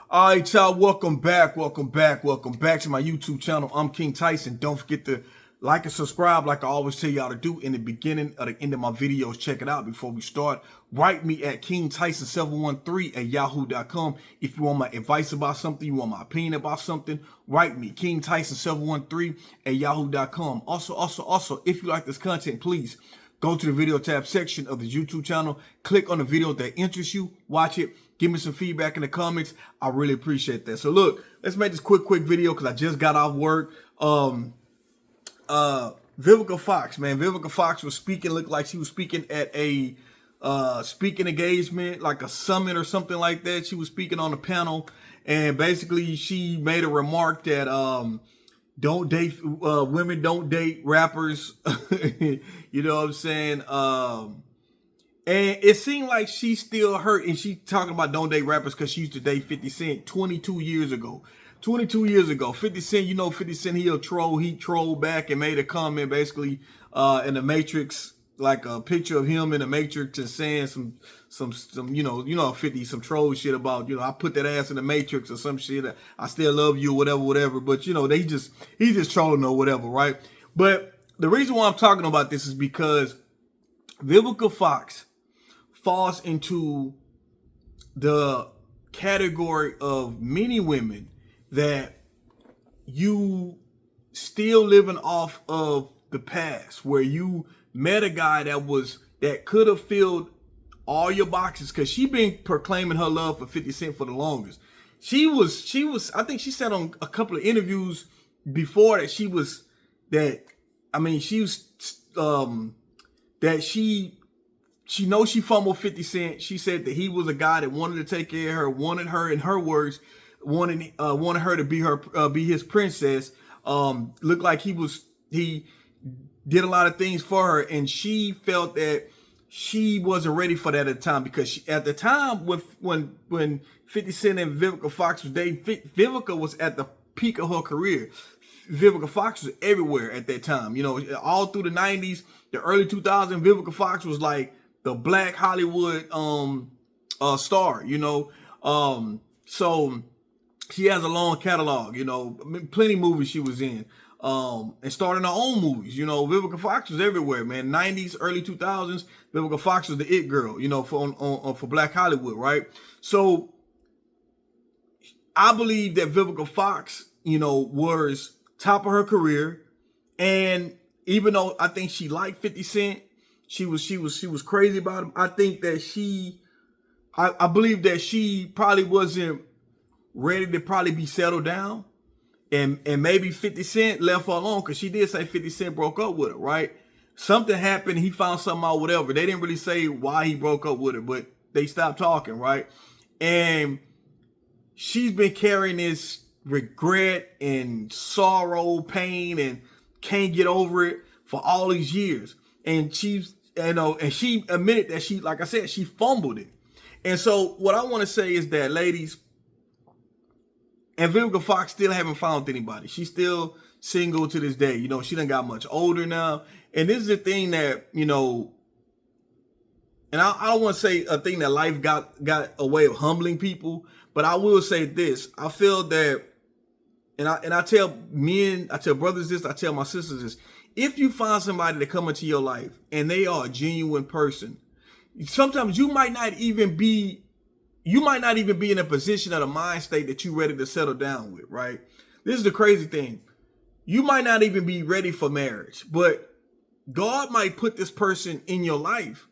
All right, y'all, welcome back to my YouTube channel. I'm King Tyson. Don't forget to like and subscribe like I always tell y'all to do in the beginning or the end of my videos. Check it out before we start. Write me at KingTyson713@yahoo.com. If you want my advice about something, you want my opinion about something, write me, KingTyson713@yahoo.com. Also, if you like this content, please go to the video tab section of the YouTube channel, click on the video that interests you, watch it, give me some feedback in the comments. I really appreciate that. So look, let's make this quick video because I just got off work. Vivica Fox, man. Vivica Fox was speaking, looked like she was speaking at a speaking engagement, like a summit or something like that. She was speaking on a panel, and basically she made a remark that don't date women, don't date rappers. You know what I'm saying? And it seemed like she's still hurt, and she talking about don't date rappers because she used to date 50 Cent 22 years ago. 22 years ago, 50 Cent, you know, 50 Cent, he trolled back and made a comment basically in the Matrix, like a picture of him in the Matrix and saying some you know 50 some troll shit about, you know, I put that ass in the Matrix or some shit, I still love you, whatever. But you know, he's just trolling or whatever, right? But the reason why I'm talking about this is because Vivica Fox falls into the category of many women that you still living off of the past, where you met a guy that could have filled all your boxes, because she been proclaiming her love for 50 Cent for the longest. She was I think she said on a couple of interviews before that she knows she fumbled 50 Cent. She said that he was a guy that wanted to take care of her, wanted her, in her words, wanted her to be his princess. Looked like he did a lot of things for her, and she felt that she wasn't ready for that at the time, because at the time when 50 Cent and Vivica Fox was dating, Vivica was at the peak of her career. Vivica Fox was everywhere at that time. You know, all through the 90s, the early 2000s, Vivica Fox was like the black Hollywood star, you know. So she has a long catalog, you know, plenty of movies she was in, and starting her own movies. You know, Vivica Fox was everywhere, man. 90s, early 2000s, Vivica Fox was the it girl, you know, for black Hollywood, right? So I believe that Vivica Fox, you know, was top of her career, and even though I think she liked 50 Cent, she was crazy about him. I think that I believe that she probably wasn't ready to probably be settled down, and maybe 50 Cent left her alone, because she did say 50 Cent broke up with her, right? Something happened, he found something out, whatever. They didn't really say why he broke up with her, but they stopped talking, right? And she's been carrying this regret and sorrow, pain, and can't get over it for all these years. And she admitted that she, like I said, she fumbled it. And so what I want to say is that, ladies, and Vivica Fox still haven't found anybody. She's still single to this day. You know, she done got much older now. And this is the thing that, you know, and I don't want to say a thing that life got a way of humbling people, but I will say this. I feel that, and I tell men, I tell brothers this, I tell my sisters this. If you find somebody to come into your life and they are a genuine person, sometimes you might not even be in a position of the mind state that you're ready to settle down with, right? This is the crazy thing. You might not even be ready for marriage, but God might put this person in your life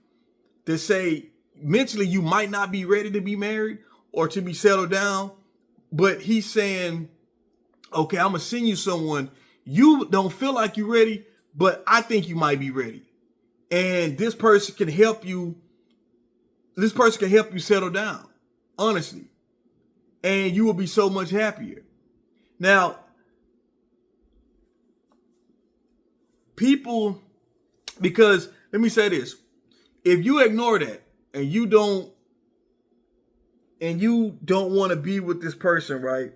to say, mentally, you might not be ready to be married or to be settled down, but he's saying, okay, I'm going to send you someone. You don't feel like you're ready, but I think you might be ready. And this person can help you. This person can help you settle down, honestly. And you will be so much happier. Now, people, because let me say this. If you ignore that and you don't want to be with this person, right?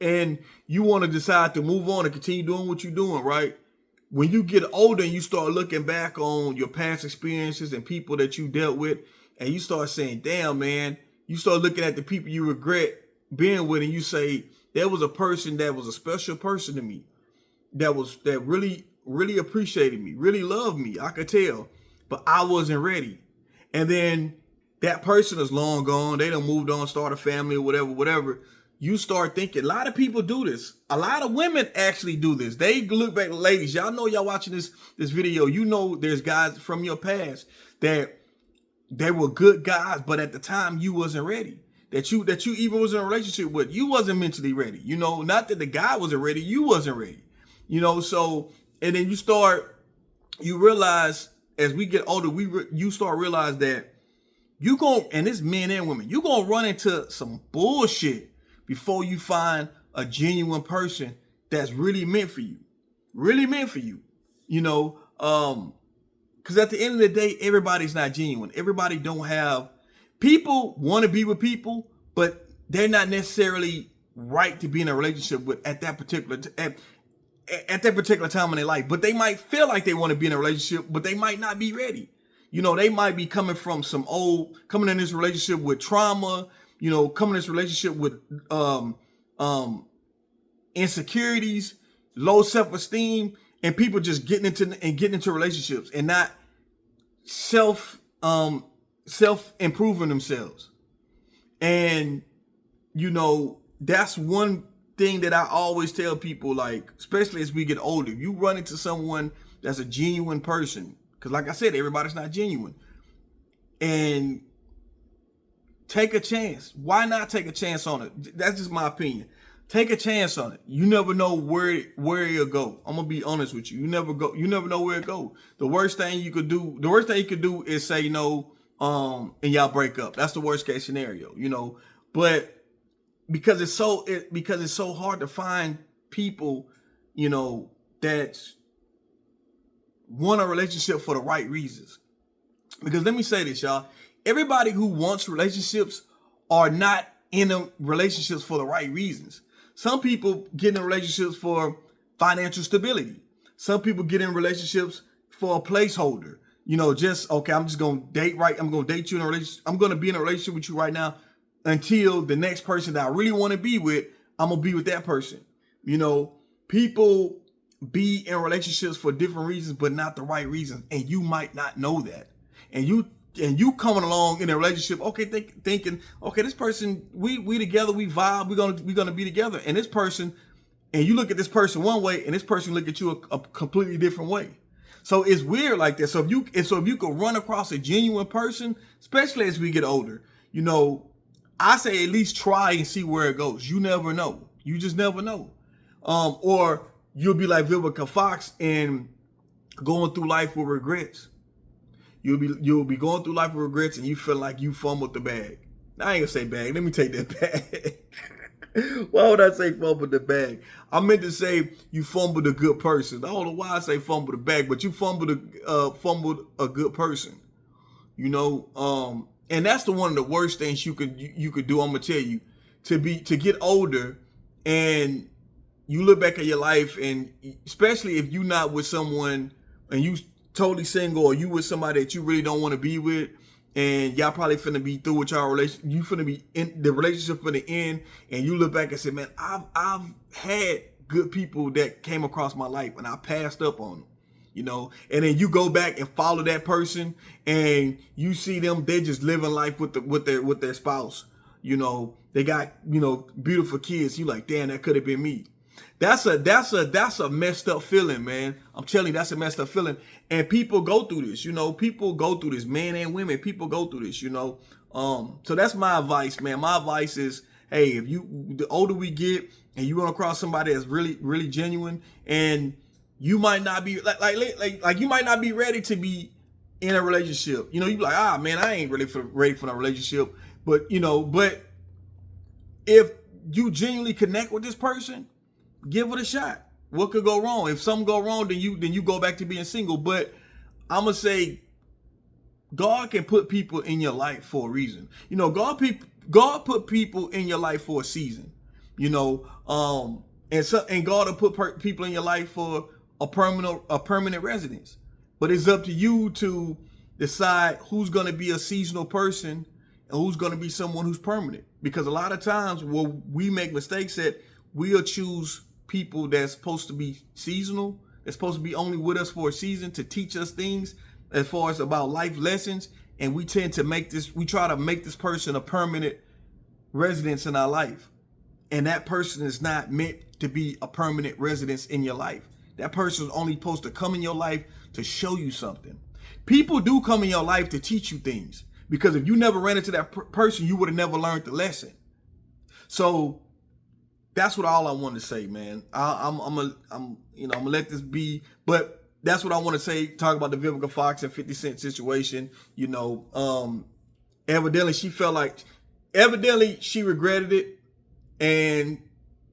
And you want to decide to move on and continue doing what you're doing, right? When you get older and you start looking back on your past experiences and people that you dealt with, and you start saying, damn, man, you start looking at the people you regret being with, and you say there was a person that was a special person to me, that really appreciated me, really loved me. I could tell, but I wasn't ready. And then that person is long gone. They done moved on, start a family or whatever. You start thinking, a lot of people do this. A lot of women actually do this. They look back, ladies, y'all know, y'all watching this video, you know there's guys from your past that they were good guys, but at the time you wasn't ready. That you even was in a relationship with, you wasn't mentally ready. You know, not that the guy wasn't ready, you wasn't ready. You know, so, and then you realize as we get older, you start realize that and it's men and women, you gonna run into some bullshit before you find a genuine person that's really meant for you. Really meant for you. You know, because at the end of the day, everybody's not genuine. Everybody don't have, people want to be with people, but they're not necessarily right to be in a relationship with at that particular time in their life. But they might feel like they want to be in a relationship, but they might not be ready. You know, they might be coming in this relationship with trauma, you know, coming in this relationship with insecurities, low self-esteem, and people just getting into relationships and not self-improving themselves. And, you know, that's one thing that I always tell people, like, especially as we get older, if you run into someone that's a genuine person, because like I said, everybody's not genuine, and take a chance. Why not take a chance on it? That's just my opinion. Take a chance on it. You never know where it'll go. I'm gonna be honest with you. You never know where it go. The worst thing you could do is say no, and y'all break up. That's the worst case scenario, you know. But because it's so hard to find people, you know, that want a relationship for the right reasons. Because let me say this, y'all. Everybody who wants relationships are not in relationships for the right reasons. Some people get in relationships for financial stability. Some people get in relationships for a placeholder. You know, just, okay, I'm just going to date I'm going to date you in a relationship. I'm going to be in a relationship with you right now until the next person that I really want to be with, I'm going to be with that person. You know, people be in relationships for different reasons, but not the right reasons. And you might not know that. And you coming along in a relationship, okay, thinking, okay, this person, we together, we vibe, we're gonna be together. And this person, and you look at this person one way, and this person look at you a completely different way. So it's weird like that. So if you could run across a genuine person, especially as we get older, you know, I say at least try and see where it goes. You never know. You just never know. Or you'll be like Vivica Fox and going through life with regrets. You'll be going through life with regrets, and you feel like you fumbled the bag. Now, I ain't gonna say bag. Let me take that bag. Why would I say fumbled the bag? I meant to say you fumbled a good person. I don't know why I say fumbled the bag, but you fumbled a good person. You know, and that's one of the worst things you could do. I'm gonna tell you, to get older, and you look back at your life, and especially if you're not with someone and you totally single, or you with somebody that you really don't want to be with, and y'all probably finna be through with y'all relationship, you finna be in the relationship for the end, and you look back and say, man, I've had good people that came across my life and I passed up on them, you know. And then you go back and follow that person, and you see them, they just living life with their spouse, you know. They got, you know, beautiful kids. You like, damn, that could have been me. That's a messed up feeling, man. I'm telling you, that's a messed up feeling. And people go through this, you know. People go through this, men and women. People go through this, you know. So that's my advice, man. My advice is, hey, the older we get, and you run across somebody that's really, really genuine, and you might not be like you might not be ready to be in a relationship. You know, you like, man, I ain't really ready for a relationship. But you know, if you genuinely connect with this person, give it a shot. What could go wrong? If something go wrong, then you go back to being single. But I'm gonna say, God can put people in your life for a reason. You know, God put people in your life for a season. You know, and God will put people in your life for a permanent residence. But it's up to you to decide who's gonna be a seasonal person and who's going to be someone who's permanent. Because a lot of times we make mistakes that we'll choose people that's supposed to be seasonal, that's supposed to be only with us for a season to teach us things as far as about life lessons. And we tend to we try to make this person a permanent residence in our life. And that person is not meant to be a permanent residence in your life. That person is only supposed to come in your life to show you something. People do come in your life to teach you things, because if you never ran into that person, you would have never learned the lesson. So that's what all I want to say, man. I'm gonna let this be, but that's what I want to say. Talk about the Vivica Fox and 50 Cent situation. Evidently she regretted it, and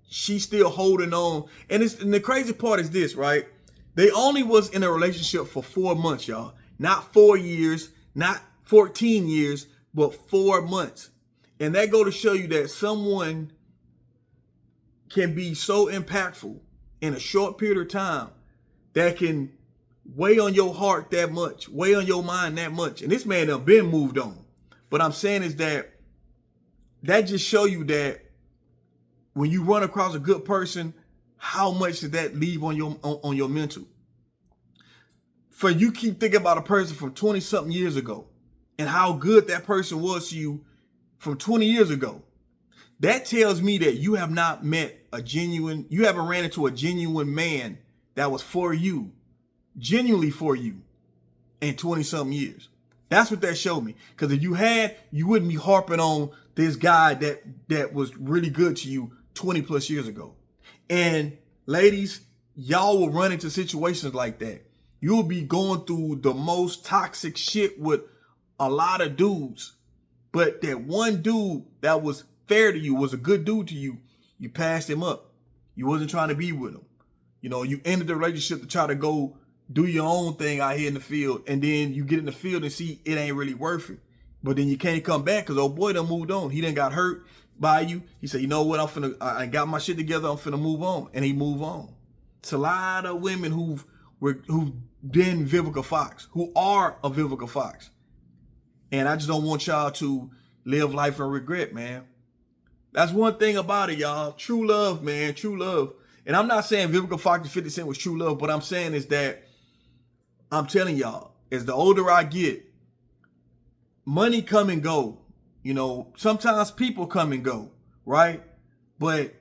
she's still holding on. And the crazy part is this, right? They only was in a relationship for 4 months, y'all. Not 4 years, not 14 years, but 4 months. And that go to show you that someone can be so impactful in a short period of time that can weigh on your heart that much, weigh on your mind that much. And this man done been moved on. But I'm saying is that just show you that when you run across a good person, how much does that leave on your mental? For you keep thinking about a person from 20 something years ago and how good that person was to you from 20 years ago. That tells me that you have not met you haven't ran into a genuine man that was for you, genuinely for you in 20 something years. That's what that showed me. Because if you had, you wouldn't be harping on this guy that was really good to you 20 plus years ago. And ladies, y'all will run into situations like that. You'll be going through the most toxic shit with a lot of dudes. But that one dude that was fair to you, was a good dude to you, you passed him up. You wasn't trying to be with him. You ended the relationship to try to go do your own thing out here in the field. And then you get in the field and see it ain't really worth it. But then you can't come back because old boy done moved on. He done got hurt by you. He said, you know what, I got my shit together, I'm finna move on. And he moved on. It's a lot of women who've been Vivica Fox, who are a Vivica Fox. And I just don't want y'all to live life in regret, man. That's one thing about it, y'all. True love, man. True love. And I'm not saying Vivica Fox and 50 Cent was true love. What I'm saying is that I'm telling y'all, as the older I get, money come and go. Sometimes people come and go, right? But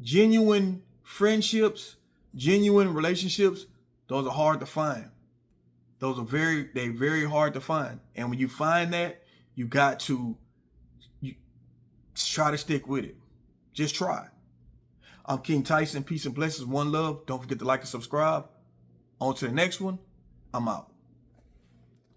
genuine friendships, genuine relationships, those are hard to find. Those are very hard to find. And when you find that, you got to try to stick with it. Just try. I'm King Tyson. Peace and blessings. One love. Don't forget to like and subscribe. On to the next one. I'm out.